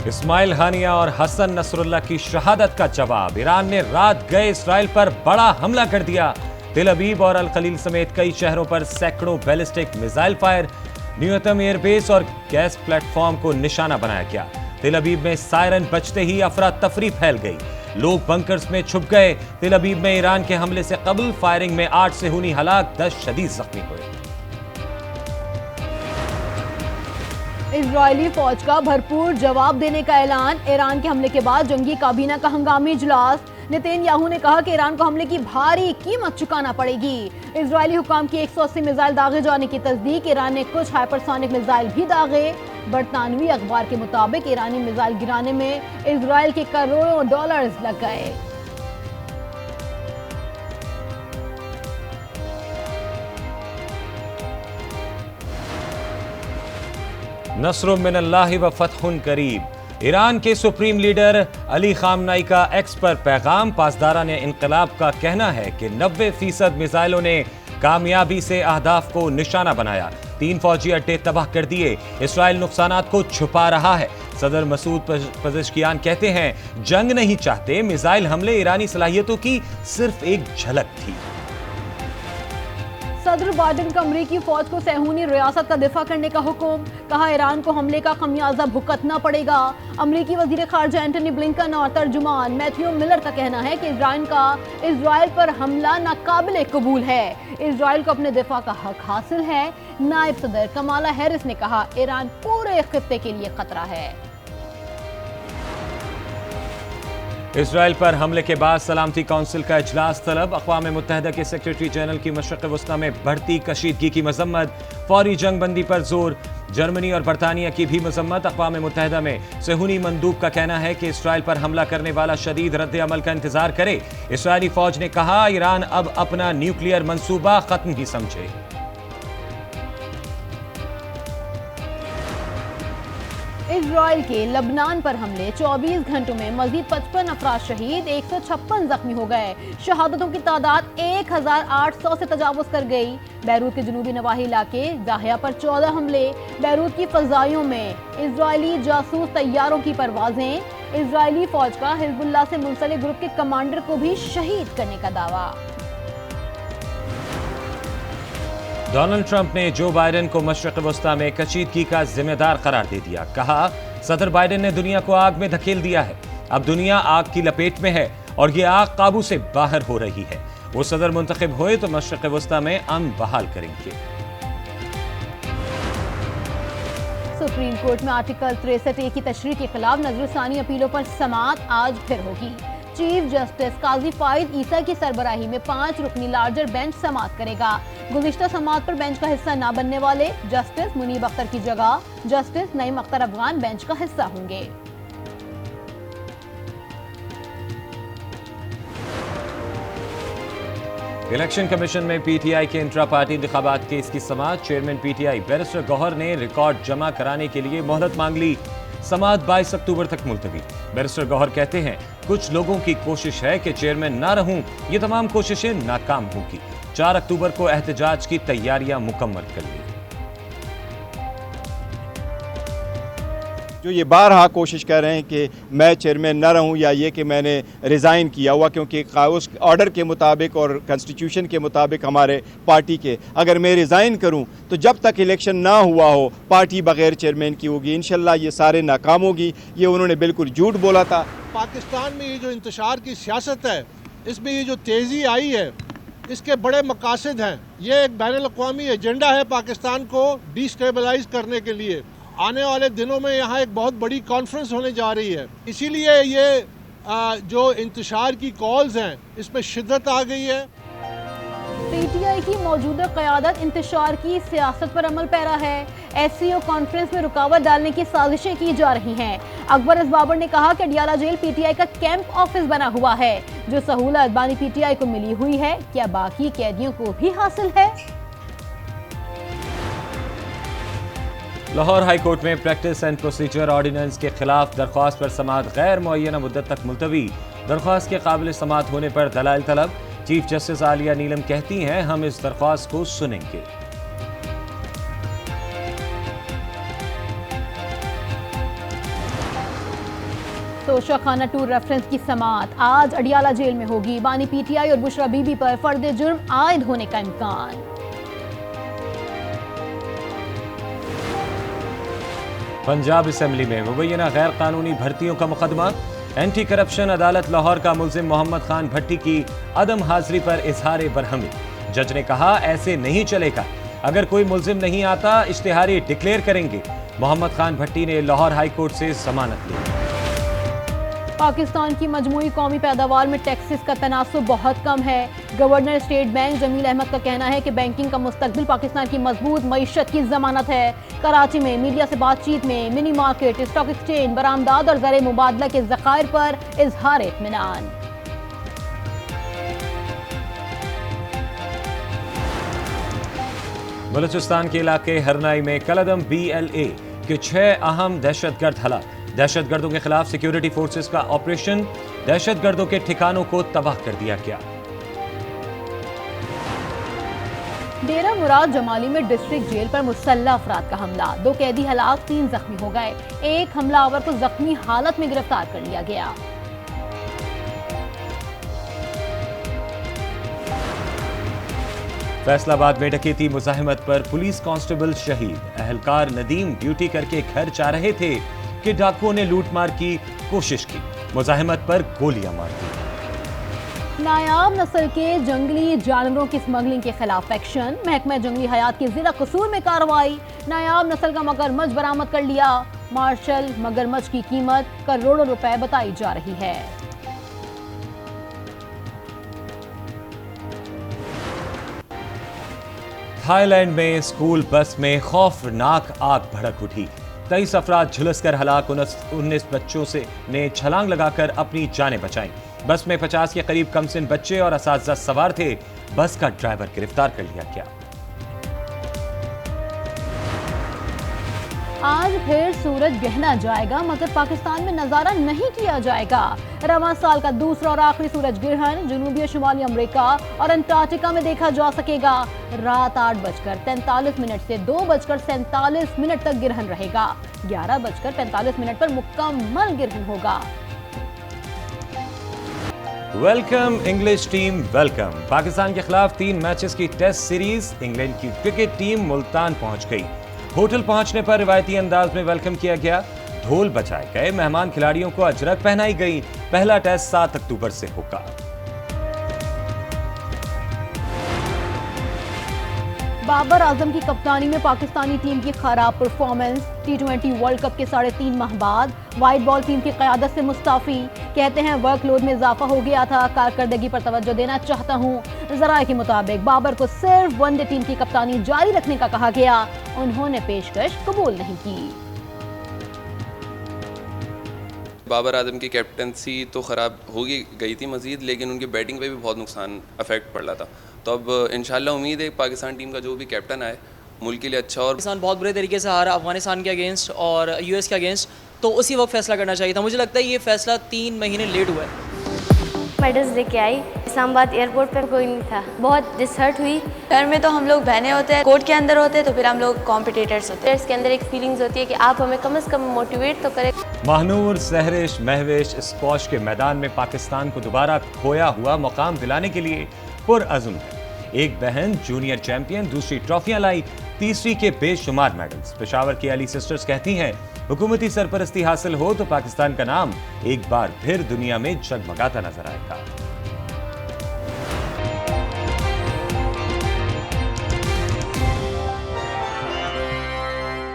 इस्माइल हानिया और हसन नसरुल्लाह की शहादत का जवाब। ईरान ने रात गए इसराइल पर बड़ा हमला कर दिया। तेल अवीव और अल खलील समेत कई शहरों पर सैकड़ों बैलिस्टिक मिसाइल फायर। न्यूयतम एयरबेस और गैस प्लेटफॉर्म को निशाना बनाया गया। तेल अवीव में सायरन बजते ही अफरा तफरी फैल गई, लोग बंकर्स में छुप गए। तेल अवीव में ईरान के हमले से कबल फायरिंग में 8 सेहूनी हलाक, 10 शदीद जख्मी हुए। इजरायली फौज का भरपूर जवाब देने का ऐलान। ईरान के हमले के बाद जंगी काबीना का हंगामी इजलास। नेतन्याहू ने कहा कि ईरान को हमले की भारी कीमत चुकाना पड़ेगी। इजरायली हुकाम की 180 मिसाइल दागे जाने की तस्दीक। ईरान ने कुछ हाइपरसोनिक मिसाइल भी दागे। बरतानवी अखबार के मुताबिक ईरानी मिसाइल गिराने में इजराइल के करोड़ों डॉलर्स लग गए। नस्रुम मिनल्लाहि व फतहुन करीब। ईरान के सुप्रीम लीडर अली खामनाई का एक्स पर पैगाम। पासदारा ने इनकलाब का कहना है कि 90% मिसाइलों ने कामयाबी से अहदाफ को निशाना बनाया। 3 फौजी अड्डे तबाह कर दिए। इसराइल नुकसानात को छुपा रहा है। सदर मसूद पज़ेश्कियान कहते हैं जंग नहीं चाहते, मिसाइल हमले ईरानी सलाहियतों की सिर्फ एक झलक थी। सदर बाइडेन का अमरीकी फौज को सेहूनी रियासत का दिफा करने का हुक्म। कहा ईरान को हमले का खमियाजा भुगतना पड़ेगा। अमरीकी वजीर खारजा एंटनी ब्लिंकन और तर्जुमान मैथ्यू मिलर का कहना है कि इजराइल पर हमला नाकाबिले कबूल है। इजराइल को अपने दिफा का हक हासिल है। नायब सदर कमाला हैरिस ने कहा ईरान पूरे खित्ते के लिए खतरा है। इसराइल पर हमले के बाद सलामती काउंसिल का इजलास तलब। अक़वाम मुत्तहिदा के सेक्रेटरी जनरल की मशरिक़ वस्ता में बढ़ती कशीदगी की मजम्मत। फौरी जंग बंदी पर जोर। जर्मनी और बरतानिया की भी मजम्मत। अक़वाम मुत्तहिदा में सेहूनी मंदूब का कहना है कि इसराइल पर हमला करने वाला शदीद रद्द अमल का इंतजार करे। इसराइली फौज ने कहा ईरान अब अपना न्यूक्लियर मंसूबा खत्म ही समझे। इजराइल के लबनान पर हमले। 24 घंटों में मजीद 55 अफराद शहीद, 156 जख्मी हो गए। शहादतों की तादाद 1800 से तजावुज कर गई। बैरूत के जनूबी नवाही इलाके जाहिया पर 14 हमले। बैरूत की फजाइयों में इजरायली जासूस तैयारों की परवाजें। इजरायली फौज का हिजबुल्लाह से मुंसलिक ग्रुप के कमांडर को भी शहीद करने का दावा। डोनाल्ड ट्रंप ने जो बाइडेन को मशरिक़ वस्ता में कशीदगी का जिम्मेदार करार दे दिया। कहा सदर बाइडेन ने दुनिया को आग में धकेल दिया है। अब दुनिया आग की लपेट में है और ये आग काबू से बाहर हो रही है। वो सदर मुंतखब हुए तो मशरिक़ वस्ता में अमन बहाल करेंगे। सुप्रीम कोर्ट में आर्टिकल 63A की तशरीह के खिलाफ नजरसानी अपीलों पर समाअत आज फिर होगी। चीफ जस्टिस काजी फाइज ईसा की सरबराही में 5 रुकनी लार्जर बेंच समाअत करेगा। गुज़िश्ता समाअत पर बेंच का हिस्सा न बनने वाले जस्टिस मुनीब अख्तर की जगह जस्टिस नईम अख्तर अफगान बेंच का हिस्सा होंगे। इलेक्शन कमीशन में पीटीआई के इंट्रा पार्टी इंतखाबात केस की समाअत। चेयरमैन पीटीआई बैरिस्टर गौहर ने रिकॉर्ड जमा कराने के लिए मोहलत मांग ली। समाअत 22 अक्टूबर तक मुलतवी। बैरिस्टर गौहर कहते हैं कुछ लोगों की कोशिश है कि चेयरमैन ना रहूं, ये तमाम कोशिशें नाकाम होंगी। 4 अक्टूबर को एहतजाज की तैयारियां मुकम्मल कर ली। जो ये बारहा कोशिश कर रहे हैं कि मैं चेयरमैन ना रहूं या ये कि मैंने रिज़ाइन किया हुआ, क्योंकि उस ऑर्डर के मुताबिक और कॉन्स्टिट्यूशन के मुताबिक हमारे पार्टी के अगर मैं रिज़ाइन करूं तो जब तक इलेक्शन ना हुआ हो पार्टी बगैर चेयरमैन की होगी। इंशाल्लाह ये सारे नाकाम होगी। ये उन्होंने बिल्कुल झूठ बोला था। पाकिस्तान में ये जो इंतशार की सियासत है, इसमें ये जो तेज़ी आई है, इसके बड़े मकासद हैं। ये एक बैनुल-अक़वामी एजेंडा है पाकिस्तान को डिस्टेबलाइज करने के लिए। आने वाले दिनों में यहाँ एक बहुत बड़ी कॉन्फ्रेंस होने जा रही है, इसीलिए ये जो इंतशार की कॉल्स हैं इसमें शिद्दत आ गई है। पीटीआई की मौजूदा क़यादत इंतशार की सियासत पर अमल पैरा है। एससीओ कॉन्फ्रेंस में रुकावट डालने की साजिशें की जा रही हैं। अकबर एस बाबर ने कहा कि अडियाला जेल पीटीआई का कैंप ऑफिस बना हुआ है। जो सहूलत बानी पीटीआई को मिली हुई है, क्या बाकी कैदियों को भी हासिल है? लाहौर हाई कोर्ट में प्रैक्टिस एंड प्रोसीजर ऑर्डिनेंस के खिलाफ दरख्वास्त पर समाअत गैर मुअय्यना मुद्दत तक मुलतवी। दरख्वास्त के काबिल समाअत होने पर दलाइल तलब। चीफ जस्टिस आलिया नीलम कहती हैं हम इस दरख्वास्त को सुनेंगे। तोशा खाना टूर रेफरेंस की समाअत आज अडियाला जेल में होगी। बानी पीटीआई और बुशरा बीबी पर फर्द जुर्म आयद होने का इम्कान। पंजाब असेंबली में मुबैना गैर कानूनी भर्तियों का मुकदमा। एंटी करप्शन अदालत लाहौर का मुल्जिम मोहम्मद खान भट्टी की अदम हाजिरी पर इजहार बरहमी। जज ने कहा ऐसे नहीं चलेगा, अगर कोई मुल्जिम नहीं आता इश्तिहारी डिक्लेयर करेंगे। मोहम्मद खान भट्टी ने लाहौर हाई कोर्ट से जमानत ली। पाकिस्तान की मजमूई कौमी पैदावार में टैक्सेस का तनासुब बहुत कम है। Governor state bank Jamil Ahmed का कहना है कि बैंकिंग का मुस्तकबिल पाकिस्तान की मजबूत मईशत की जमानत है। कराची में मीडिया से बातचीत में मिनी मार्केट, स्टॉक एक्सचेंज, बरामदाद और ज़र मुबादला के ज़खायर पर इजहार इत्मीनान। बलूचिस्तान के इलाके हरनाई में कलदम BLA के 6 अहम दहशतगर्द हलाक। दहशतगर्दों के खिलाफ सिक्योरिटी फोर्सेस का ऑपरेशन, दहशतगर्दों के ठिकानों को तबाह कर दिया गया। डेरा मुराद जमाली में डिस्ट्रिक्ट जेल पर मुसल्लह अफराद का हमला। 2 कैदी हलाक, 3 जख्मी हो गए। एक हमलावर को जख्मी हालत में गिरफ्तार कर लिया गया। फैसलाबाद में डकैती मुजाहिमत पर पुलिस कांस्टेबल शहीद। अहलकार नदीम ड्यूटी करके घर जा रहे थे कि डाकुओं ने लूटमार की कोशिश की, मुजाहिमत पर गोलियां मार दी। नायाब नस्ल के जंगली जानवरों की स्मगलिंग के खिलाफ एक्शन। महकमा जंगली हयात की जिला कसूर में कार्रवाई। नायाब नस्ल का मगरमच्छ बरामद कर लिया। मार्शल मगरमच्छ की कीमत करोड़ों रुपए बताई जा रही है। थाईलैंड में स्कूल बस में खौफनाक आग भड़क उठी। 23 अफराद झुलसकर हलाक। 19 बच्चों ने छलांग लगाकर अपनी जानें बचाईं। बस में 50 के करीब कमसिन बच्चे और असातिज़ा सवार थे। बस का ड्राइवर गिरफ्तार कर लिया गया। आज फिर सूरज गहना जाएगा, मगर पाकिस्तान में नजारा नहीं किया जाएगा। रवां साल का दूसरा और आखिरी सूरज ग्रहण जनूबी और शुमाली अमेरिका और अंटार्कटिका में देखा जा सकेगा। रात 8:43 से 2:47 तक ग्रहण रहेगा। 11:45 पर मुकम्मल ग्रहण होगा। Welcome English team, welcome. Pakistan के खिलाफ 3 मैचेस की टेस्ट सीरीज। इंग्लैंड की क्रिकेट टीम मुल्तान पहुंच गई। होटल पहुंचने पर रिवायती अंदाज में वेलकम किया गया। ढोल बजाए गए। मेहमान खिलाड़ियों को अजरक पहनाई गई। पहला टेस्ट 7 अक्टूबर से होगा। बाबर आजम की कप्तानी में पाकिस्तानी टीम की खराब परफॉर्मेंस। T20 वर्ल्ड कप के 3.5 माह बाद वाइट बॉल टीम की क़यादत से मुस्ताफी। कहते हैं वर्कलोड में इजाफा हो गया था, कारकर्दगी पर तवज्जो देना चाहता हूँ। ज़राए के मुताबिक बाबर को सिर्फ वनडे टीम की कप्तानी जारी रखने का कहा गया। उन्होंने पेशकश कबूल नहीं की। बाबर आजम की कैप्टनसी तो ख़राब हो गई थी मज़ीद, लेकिन उनकी बैटिंग पे भी बहुत नुकसान अफेक्ट पड़ रहा था। तो अब इंशाल्लाह उम्मीद है पाकिस्तान टीम का जो भी कैप्टन आए मुल्क के लिए अच्छा। और पाकिस्तान बहुत बुरे तरीके से हारा अफगानिस्तान के अगेंस्ट और US के अगेंस्ट, तो उसी वक्त फैसला करना चाहिए था। मुझे लगता है ये फैसला 3 महीने लेट हुआ है। मेडल्स लेके आई। इस्लामाबाद एयरपोर्ट पर कोई नहीं था, बहुत डिसहर्ट हुई। घर में तो हम लोग बहनें होते हैं, कोर्ट के अंदर होते हैं तो फिर हम लोग कॉम्पिटिटर्स होते हैं। इसके अंदर एक फीलिंग्स होती है कि आप हमें कम से कम मोटिवेट तो करें। महानूर, सहरिश, महवेश स्क्वॉश के मैदान में पाकिस्तान को दोबारा खोया हुआ मुकाम दिलाने के लिए पुरअज़्म है। एक बहन जूनियर चैंपियन, दूसरी ट्रॉफियां लाई, तीसरी के बेशुमार मेडल्स। पेशावर की अली सिस्टर्स कहती हैं हुकूमती सरपरस्ती हासिल हो तो पाकिस्तान का नाम एक बार फिर दुनिया में जगमगाता नजर आएगा।